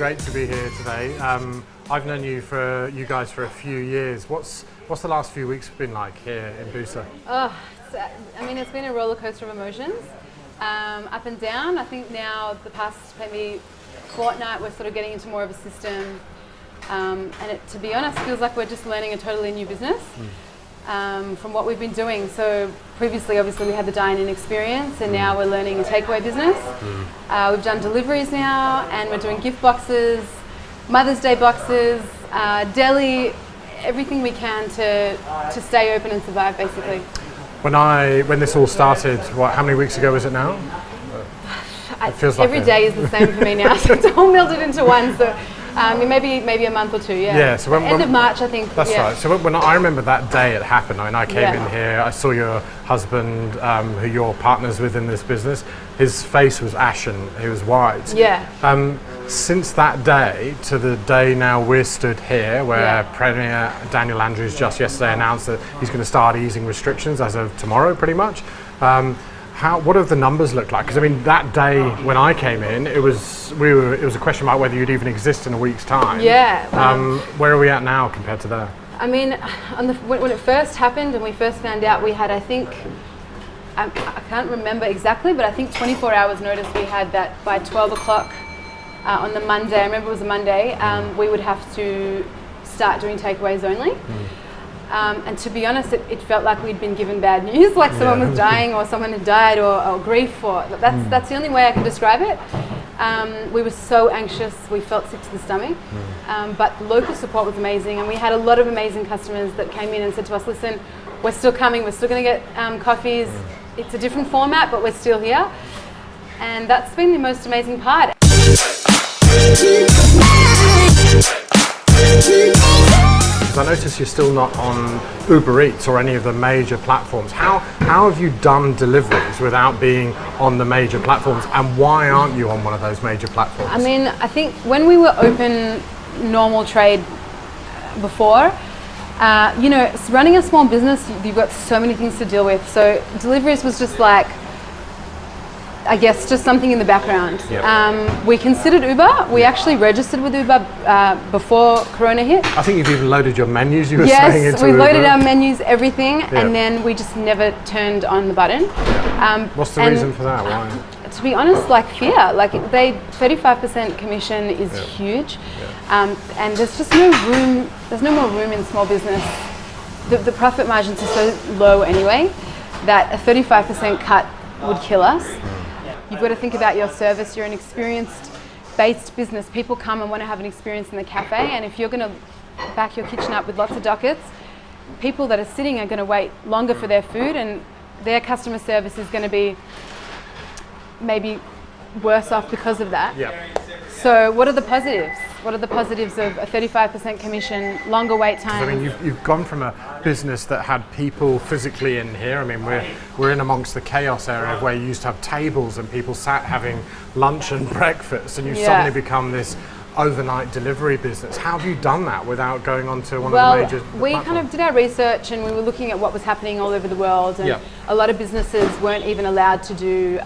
great to be here today. I've known you guys for a few years. What's the last few weeks been like here in Busa? Oh, it's been a roller coaster of emotions, up and down. I think now the past maybe fortnight we're sort of getting into more of a system, and to be honest, feels like we're just learning a totally new business from what we've been doing. So previously, obviously, we had the dine-in experience, and now we're learning a takeaway business. We've done deliveries now, and we're doing gift boxes, Mother's Day boxes, deli, everything we can to stay open and survive, basically. When this all started, how many weeks ago was it now? It feels like every day is the same for me now, so it's all melded into one. So maybe a month or two, yeah. Yeah. So end of March, I think. That's right. So when I remember that day it happened, I came in here, I saw your husband, who you're partners with in this business. His face was ashen. He was white. Yeah. Since that day to the day now we're stood here, where Premier Daniel Andrews just yesterday announced that he's going to start easing restrictions as of tomorrow, pretty much. What have the numbers looked like? Because I mean, that day when I came in, it was a question mark whether you'd even exist in a week's time. Yeah. Where are we at now compared to that? I mean, when it first happened and we first found out, we had, I think, I can't remember exactly, but I think 24 hours notice we had that by 12 o'clock on the Monday, I remember it was a Monday, we would have to start doing takeaways only. And to be honest, it felt like we'd been given bad news, like someone was dying or someone had died or grief, or that's the only way I can describe it. We were so anxious, we felt sick to the stomach, but the local support was amazing, and we had a lot of amazing customers that came in and said to us, listen, we're still coming, we're still going to get coffees, it's a different format, but we're still here. And that's been the most amazing part. I notice you're still not on Uber Eats or any of the major platforms. How have you done deliveries without being on the major platforms, and why aren't you on one of those major platforms? I mean, I think when we were open normal trade before, running a small business, you've got so many things to deal with. So deliveries was just like, I guess, just something in the background. Yep. We considered Uber. We actually registered with Uber before Corona hit. I think you've even loaded your menus, you were saying, into Yes, we Uber. loaded our menus, everything, Yep. and then we just never turned on the button. What's the reason for that? Why? To be honest, like fear. Like 35% commission is huge, and there's just no room. There's no more room in small business. The profit margins are so low anyway that a 35% cut would kill us. You've got to think about your service. You're an experience-based business. People come and want to have an experience in the cafe, and if you're going to back your kitchen up with lots of dockets, people that are sitting are going to wait longer for their food, and their customer service is going to be maybe worse off because of that. Yeah. So what are the positives? What are the positives of a 35% commission, longer wait time? I mean, you've gone from a business that had people physically in here. I mean, we're in amongst the chaos area where you used to have tables and people sat having lunch and breakfast, and you've suddenly become this overnight delivery business. How have you done that without going on to one of the major we platforms? kind of did our research, and we were looking at what was happening all over the world, and a lot of businesses weren't even allowed to do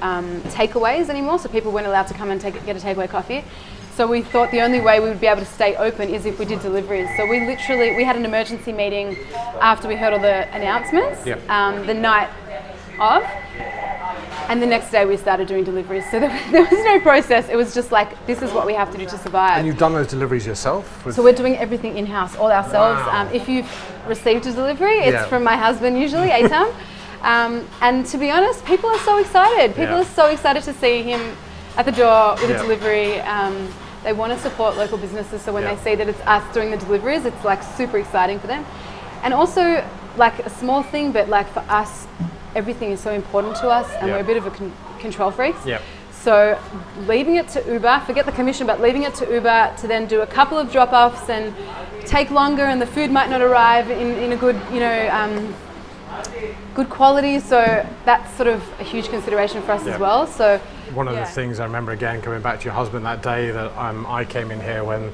takeaways anymore, so people weren't allowed to come and get a takeaway coffee. So we thought the only way we would be able to stay open is if we did deliveries. So we had an emergency meeting after we heard all the announcements, the night of, and the next day we started doing deliveries. So there was no process. It was just like, this is what we have to do to survive. And you've done those deliveries yourself? So we're doing everything in-house, all ourselves. Wow. If you've received a delivery, it's from my husband usually, Aitam. And to be honest, people are so excited. People are so excited to see him at the door with a delivery. They want to support local businesses, so when they see that it's us doing the deliveries, it's like super exciting for them. And also, like a small thing, but like for us, everything is so important to us, and we're a bit of a control freaks. So leaving it to Uber, forget the commission, but leaving it to Uber to then do a couple of drop-offs and take longer, and the food might not arrive in a good, good quality. So that's sort of a huge consideration for us as well. So one of the things I remember, again, coming back to your husband, that day that I came in here when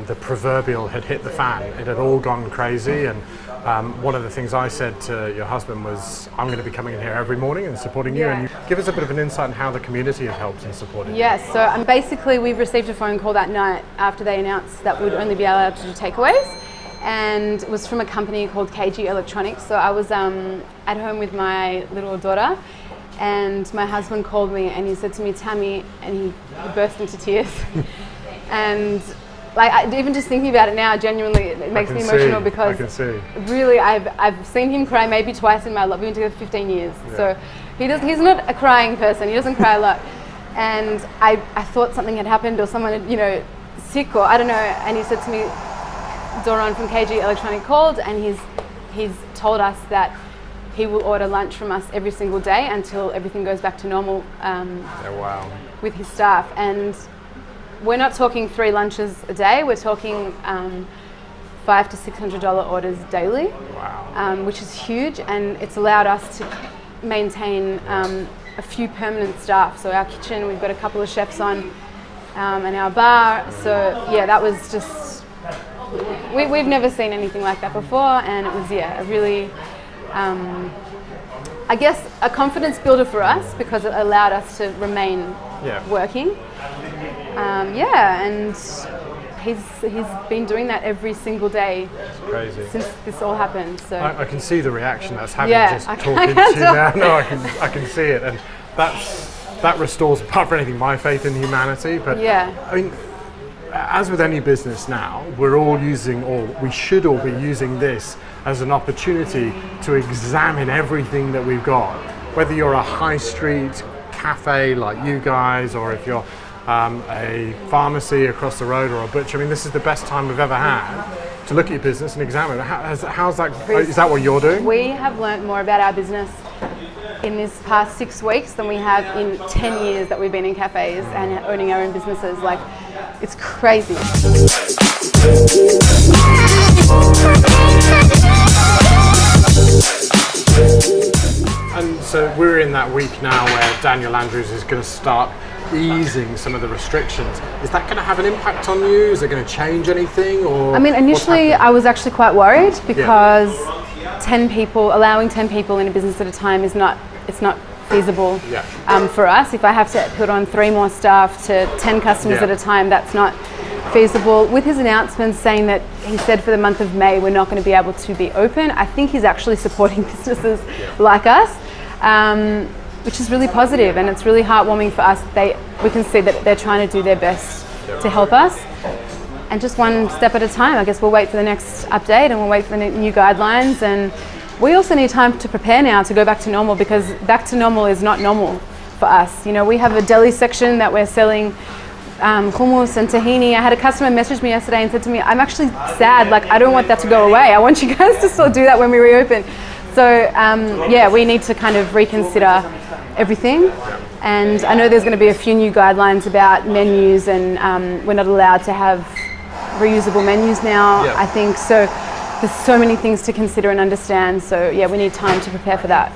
the proverbial had hit the fan. It had all gone crazy, and one of the things I said to your husband was, I'm going to be coming in here every morning and supporting you. Yeah. And you give us a bit of an insight on how the community have helped in supporting you. Yes, so basically we've received a phone call that night after they announced that we'd only be allowed to do takeaways, and it was from a company called KG Electronics. So I was at home with my little daughter, and my husband called me and he said to me, Tammy, and he burst into tears. And like, even just thinking about it now, genuinely, it makes me emotional because I can see. Really, I've seen him cry maybe twice in my life. We've been together 15 years, so he's not a crying person. He doesn't cry a lot. And I thought something had happened or someone had, sick or I don't know. And he said to me, Doron from KG Electronic called, and he's told us that he will order lunch from us every single day until everything goes back to normal Wow. with his staff. And we're not talking 3 lunches a day. We're talking $500 to $600 orders daily, Wow. which is huge, and it's allowed us to maintain a few permanent staff. So our kitchen, we've got a couple of chefs on, and our bar. So yeah, that was just, we've never seen anything like that before, and it was a really, I guess, a confidence builder for us because it allowed us to remain working. And he's been doing that every single day since this all happened. So I can see the reaction that's having just I talking can to you tell. now. No, I can see it, and that restores, apart from anything, my faith in humanity. But I mean, as with any business now, we're all using, or we should all be using this as an opportunity to examine everything that we've got. Whether you're a high street cafe like you guys, or if you're a pharmacy across the road or a butcher. I mean, this is the best time we've ever had to look at your business and examine it. How's that? Is that what you're doing? We have learnt more about our business in this past 6 weeks than we have in 10 years that we've been in cafes and owning our own businesses. Like, it's crazy. And so we're in that week now where Daniel Andrews is going to start easing some of the restrictions. Is that going to have an impact on you? Is it going to change anything? Or I mean, initially I was actually quite worried because 10 people, allowing 10 people in a business at a time is not feasible for us. If I have to put on 3 more staff to 10 customers at a time, that's not feasible. With his announcements saying that he said for the month of May we're not going to be able to be open, I think he's actually supporting businesses like us, which is really positive, and it's really heartwarming for us. We can see that they're trying to do their best to help us, and just one step at a time. I guess we'll wait for the next update and we'll wait for the new guidelines, and we also need time to prepare now to go back to normal, because back to normal is not normal for us. We have a deli section that we're selling hummus and tahini. I had a customer message me yesterday and said to me, I'm actually sad, like I don't want that to go away. I want you guys to still do that when we reopen. So we need to kind of reconsider everything. And I know there's going to be a few new guidelines about menus, and we're not allowed to have reusable menus now, I think. So there's so many things to consider and understand. So we need time to prepare for that.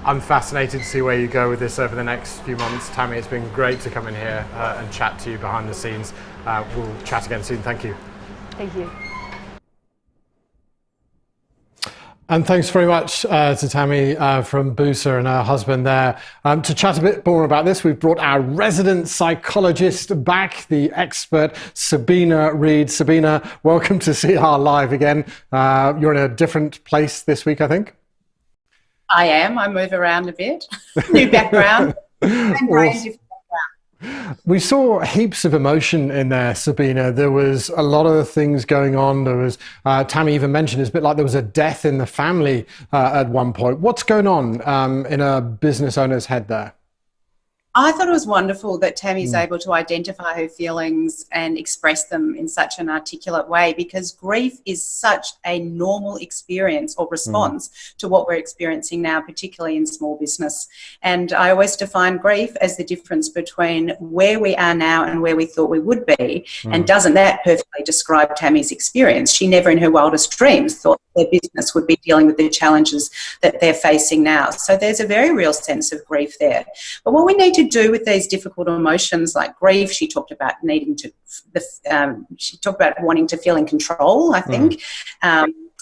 I'm fascinated to see where you go with this over the next few months. Tammy, it's been great to come in here and chat to you behind the scenes. We'll chat again soon. Thank you. Thank you. And thanks very much to Tammy from Boosa and her husband there. To chat a bit more about this, we've brought our resident psychologist back, the expert Sabina Reid. Sabina, welcome to CR Live again. You're in a different place this week, I think. I am. I move around a bit. New background. Different background. We saw heaps of emotion in there, Sabina. There was a lot of things going on. There was, Tammy even mentioned, it's a bit like there was a death in the family at one point. What's going on in a business owner's head there? I thought it was wonderful that Tammy's able to identify her feelings and express them in such an articulate way, because grief is such a normal experience or response to what we're experiencing now, particularly in small business. And I always define grief as the difference between where we are now and where we thought we would be. And doesn't that perfectly describe Tammy's experience? She never in her wildest dreams thought their business would be dealing with the challenges that they're facing now. So there's a very real sense of grief there. But what we need to do with these difficult emotions like grief, she talked about needing to, she talked about wanting to feel in control, I think.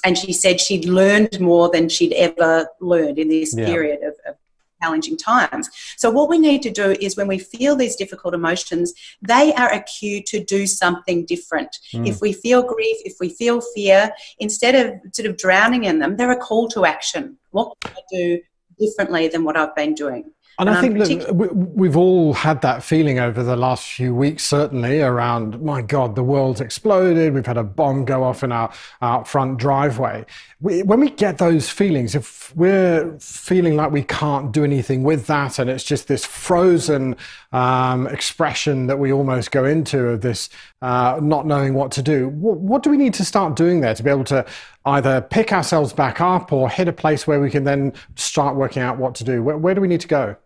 and she said she'd learned more than she'd ever learned in this Yeah. period of challenging times. So what we need to do is, when we feel these difficult emotions, they are a cue to do something different. If we feel grief, if we feel fear, instead of sort of drowning in them, they're a call to action. What can I do differently than what I've been doing? And I think particularly- that we've all had that feeling over the last few weeks, certainly around, my God, the world's exploded. We've had a bomb go off in our front driveway. When we get those feelings, if we're feeling like we can't do anything with that, and it's just this frozen expression that we almost go into of this not knowing what to do, what do we need to start doing there to be able to either pick ourselves back up or hit a place where we can then start working out what to do? Where do we need to go?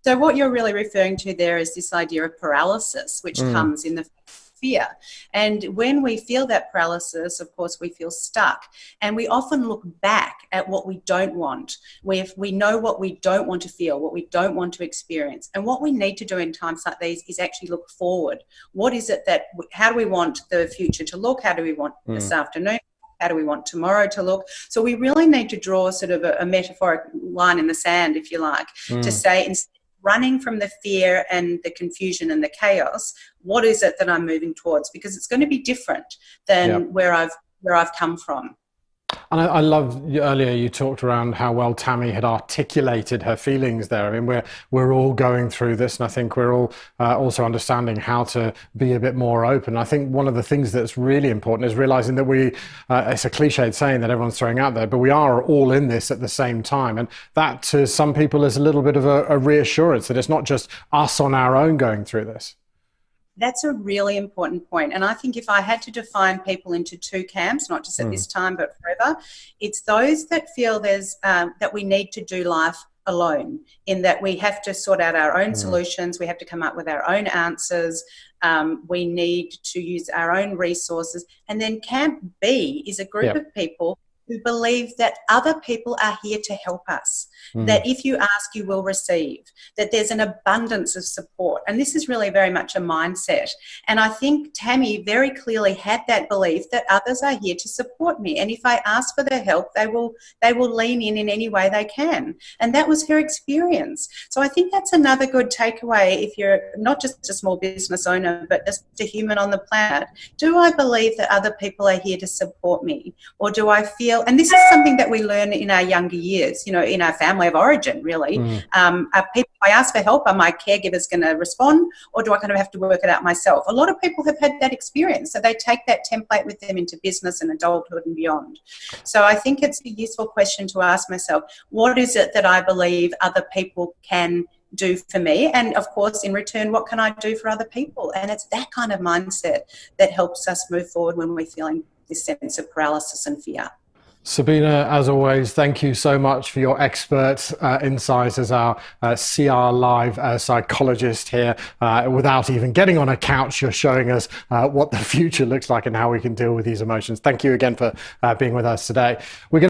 So what you're really referring to there is this idea of paralysis, which comes in the fear. And when we feel that paralysis, of course, we feel stuck. And we often look back at what we don't want. We know what we don't want to feel, what we don't want to experience. And what we need to do in times like these is actually look forward. What is it how do we want the future to look? How do we want this afternoon? How do we want tomorrow to look? So we really need to draw sort of a metaphoric line in the sand, if you like, to say, instead of running from the fear and the confusion and the chaos, what is it that I'm moving towards? Because it's going to be different than where I've come from. And I love earlier you talked around how well Tammy had articulated her feelings there. I mean, we're all going through this, and I think we're all also understanding how to be a bit more open. I think one of the things that's really important is realizing that it's a cliched saying that everyone's throwing out there, but we are all in this at the same time. And that to some people is a little bit of a reassurance that it's not just us on our own going through this. That's a really important point. And I think if I had to define people into two camps, not just at this time, but forever, it's those that feel that we need to do life alone, in that we have to sort out our own solutions, we have to come up with our own answers, we need to use our own resources. And then camp B is a group of people who believe that other people are here to help us, that if you ask, you will receive, that there's an abundance of support. And this is really very much a mindset. And I think Tammy very clearly had that belief that others are here to support me. And if I ask for their help, they will lean in any way they can. And that was her experience. So I think that's another good takeaway if you're not just a small business owner, but just a human on the planet. Do I believe that other people are here to support me? Or do I feel, and this is something that we learn in our younger years, in our family of origin, really. If I ask for help, are my caregivers going to respond, or do I kind of have to work it out myself? A lot of people have had that experience, so they take that template with them into business and adulthood and beyond. So I think it's a useful question to ask myself, what is it that I believe other people can do for me? And of course, in return, what can I do for other people? And it's that kind of mindset that helps us move forward when we're feeling this sense of paralysis and fear. Sabina, as always, thank you so much for your expert insights as our CR Live psychologist here. Without even getting on a couch, you're showing us what the future looks like and how we can deal with these emotions. Thank you again for being with us today. We're going